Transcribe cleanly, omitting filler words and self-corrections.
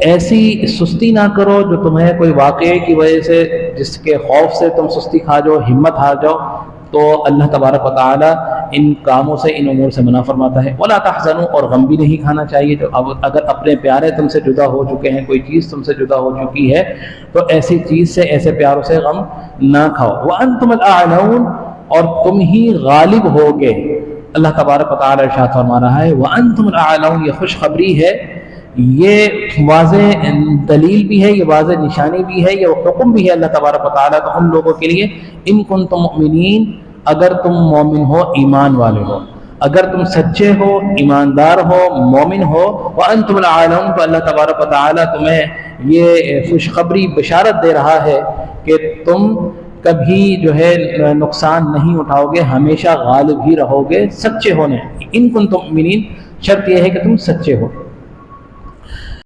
ऐसी सुस्ती ना करो जो तुम्हें कोई वाक़ये की वजह से, जिसके खौफ से तुम सुस्ती खा जाओ, हिम्मत हार जाओ। तो अल्लाह तबारक व तआला इन कामों से, इन उमूर से मना फरमाता है। वला तहज़नू, और गम भी नहीं खाना चाहिए। जो अब अगर अपने प्यारे तुमसे जुदा हो चुके हैं, कोई चीज़ तुमसे जुदा हो चुकी है, तो ऐसी चीज़ से, ऐसे प्यारों से गम ना खाओ। व अंतुमुल आलऊन, और तुम ही गालिब होगे। अल्लाह तबारक व तआला इरशाद फरमा रहा है व अंतुमुल आलऊन, ये खुशखबरी है, ये वाज़े दलील भी है, ये वाज़े निशानी भी है, ये हुक्म भी है अल्लाह तबारक व तआला का उन लोगों के लिए, इन कुंतुम मुमिनीन, अगर तुम मोमिन हो, ईमान वाले हो, अगर तुम सच्चे हो, ईमानदार हो, मोमिन हो। व अंतुमुल आलऊन, तो अल्लाह तबारक व तआला तुम्हें ये खुशखबरी बिशारत दे रहा है कि तुम कभी जो है नुकसान नहीं उठाओगे, हमेशा गालिब ही रहोगे, सच्चे होने। इन कुंतुम मुमिनीन, शर्त यह है कि तुम सच्चे हो।